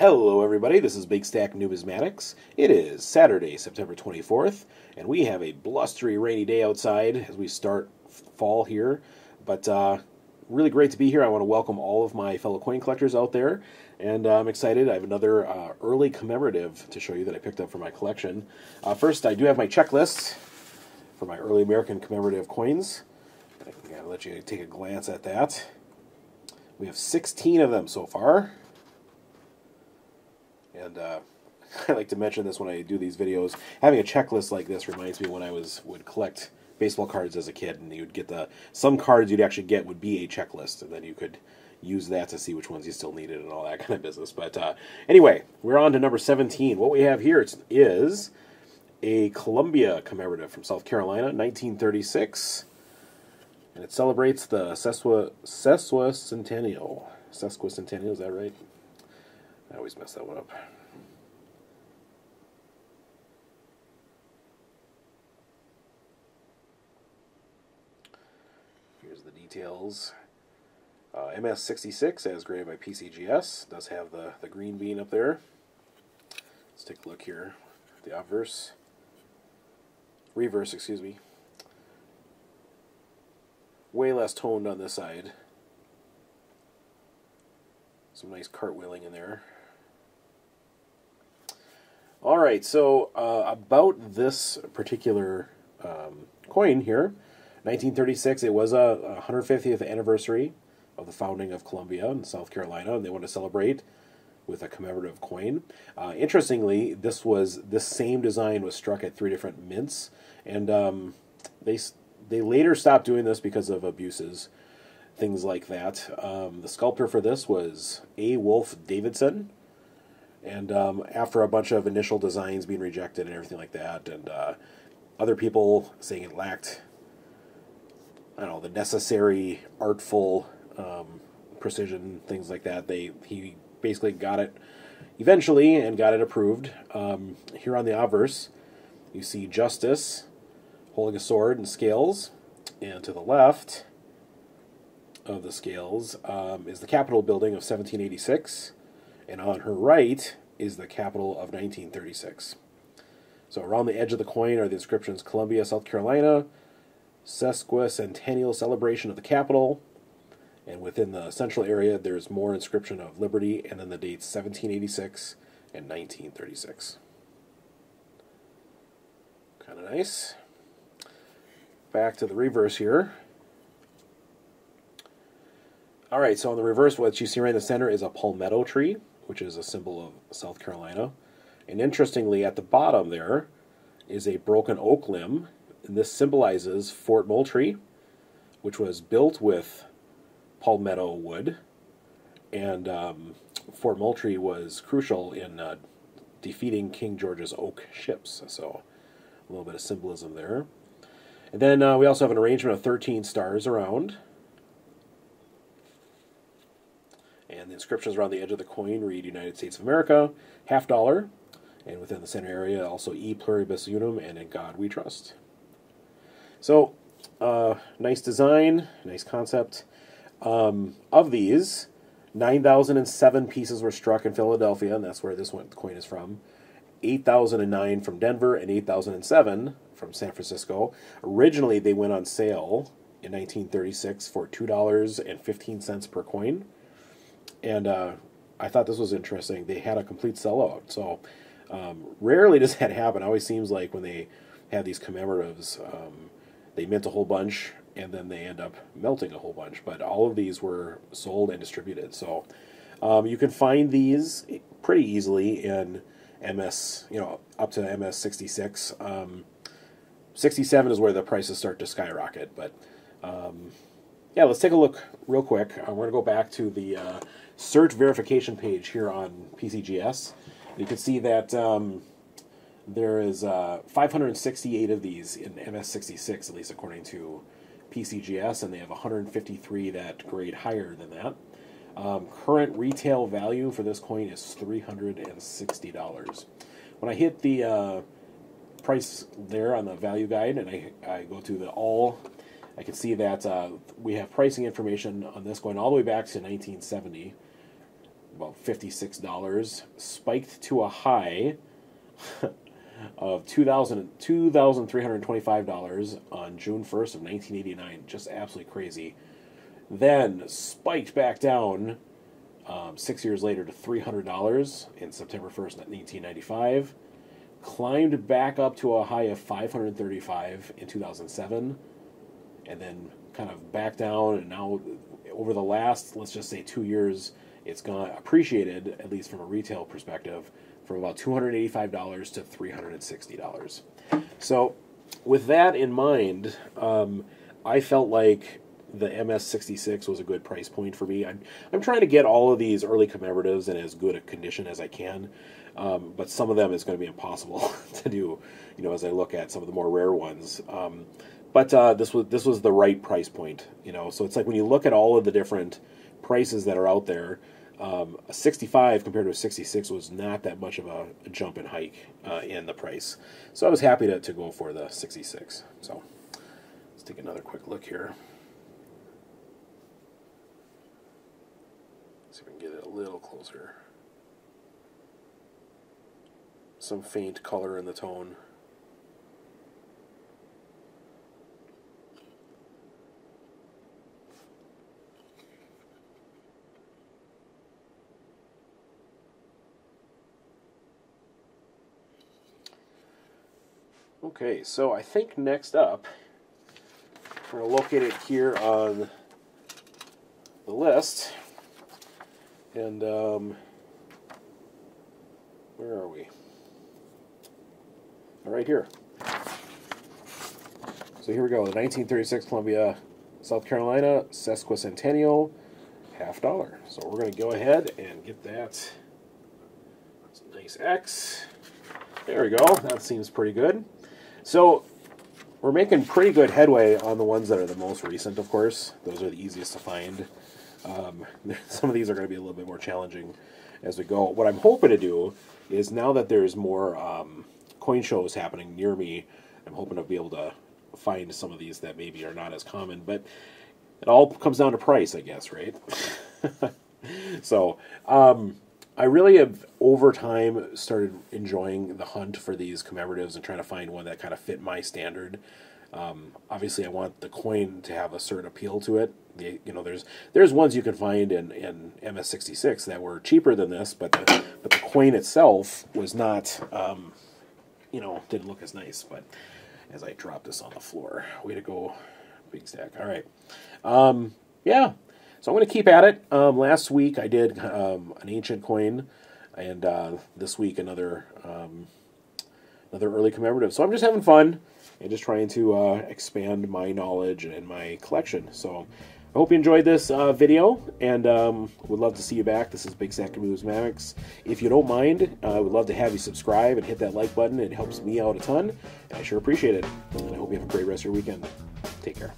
Hello everybody, this is Big Stack Numismatics. It is Saturday, September 24th, and we have a blustery rainy day outside as we start fall here. But really great to be here. I want to welcome all of my fellow coin collectors out there, and I'm excited. I have another early commemorative to show you that I picked up for my collection. First, I do have my checklist for my early American commemorative coins. I'm going to let you take a glance at that. We have 16 of them so far. And I like to mention this when I do these videos. Having a checklist like this reminds me when I would collect baseball cards as a kid, and you'd get some cards you'd actually get would be a checklist, and then you could use that to see which ones you still needed and all that kind of business. But anyway, we're on to number 17. What we have here is a Columbia commemorative from South Carolina, 1936, and it celebrates the sesquicentennial. Sesquicentennial, is that right? I always mess that one up. Here's the details. MS66 as graded by PCGS. Does have the green bean up there. Let's take a look here. The obverse. Reverse, excuse me. Way less toned on this side. Some nice cartwheeling in there. All right, so about this particular coin here, 1936, it was a 150th anniversary of the founding of Columbia in South Carolina, and they wanted to celebrate with a commemorative coin. Interestingly, this same design was struck at 3 different mints, and they later stopped doing this because of abuses, things like that. The sculptor for this was A. Wolfe Davidson. And after a bunch of initial designs being rejected and everything like that, and other people saying it lacked, I don't know, the necessary artful precision, things like that, he basically got it eventually and got it approved. Here on the obverse, you see Justice holding a sword and scales, and to the left of the scales is the Capitol building of 1786. And on her right is the Capitol of 1936. So around the edge of the coin are the inscriptions Columbia, South Carolina, Sesquicentennial Celebration of the Capitol. And within the central area, there's more inscription of Liberty, and then the dates 1786 and 1936. Kind of nice. Back to the reverse here. All right, so on the reverse, what you see right in the center is a palmetto tree, which is a symbol of South Carolina. And interestingly, at the bottom there is a broken oak limb, and this symbolizes Fort Moultrie, which was built with palmetto wood. And Fort Moultrie was crucial in defeating King George's oak ships. So a little bit of symbolism there. And then we also have an arrangement of 13 stars around. And the inscriptions around the edge of the coin read United States of America, $50, and within the center area also E Pluribus Unum and In God We Trust. So, nice design, nice concept. Of these, 9,007 pieces were struck in Philadelphia, and that's where this coin is from. 8,009 from Denver, and 8,007 from San Francisco. Originally, they went on sale in 1936 for $2.15 per coin. And I thought this was interesting. They had a complete sellout. So rarely does that happen. It always seems like when they have these commemoratives, they mint a whole bunch and then they end up melting a whole bunch. But all of these were sold and distributed. So you can find these pretty easily in MS, up to MS66. 67 is where the prices start to skyrocket. But yeah, let's take a look real quick. We're going to go back to the search verification page here on PCGS. You can see that there is 568 of these in MS66, at least according to PCGS, and they have 153 that grade higher than that. Current retail value for this coin is $360. When I hit the price there on the value guide and I go to the all, I can see that we have pricing information on this going all the way back to 1970. about $56, spiked to a high of $2,325 on June 1st of 1989. Just absolutely crazy. Then spiked back down 6 years later to $300 in September 1st, 1995. Climbed back up to a high of $535 in 2007. And then kind of back down, and now over the last, let's just say 2 years, it's gone appreciated, at least from a retail perspective, from about $285 to $360. So with that in mind, I felt like the MS66 was a good price point for me. I'm trying to get all of these early commemoratives in as good a condition as I can, but some of them is going to be impossible to do, as I look at some of the more rare ones. But this was the right price point, So it's like when you look at all of the different prices that are out there, a 65 compared to a 66 was not that much of a jump and hike in the price. So I was happy to go for the 66. So let's take another quick look here. See if we can get it a little closer. Some faint color in the tone. Okay, so I think next up, we're going to locate it here on the list. And, where are we? Right here. So here we go, the 1936 Columbia, South Carolina Sesquicentennial $50. So we're going to go ahead and get that. That's a nice X. There we go, that seems pretty good. So we're making pretty good headway on the ones that are the most recent, of course. Those are the easiest to find. Some of these are going to be a little bit more challenging as we go. What I'm hoping to do is, now that there's more coin shows happening near me, I'm hoping to be able to find some of these that maybe are not as common. But it all comes down to price, I guess, right? So I really have, over time, started enjoying the hunt for these commemoratives and trying to find one that kind of fit my standard. Obviously, I want the coin to have a certain appeal to it. There's ones you can find in MS66 that were cheaper than this, but the coin itself was not, didn't look as nice. But as I drop this on the floor, way to go, big stack. All right, yeah. So I'm going to keep at it. Last week I did an ancient coin, and this week another early commemorative. So I'm just having fun and just trying to expand my knowledge and my collection. So I hope you enjoyed this video, and would love to see you back. This is Big Stack of Numismatics. If you don't mind, I would love to have you subscribe and hit that like button. It helps me out a ton, and I sure appreciate it. And I hope you have a great rest of your weekend. Take care.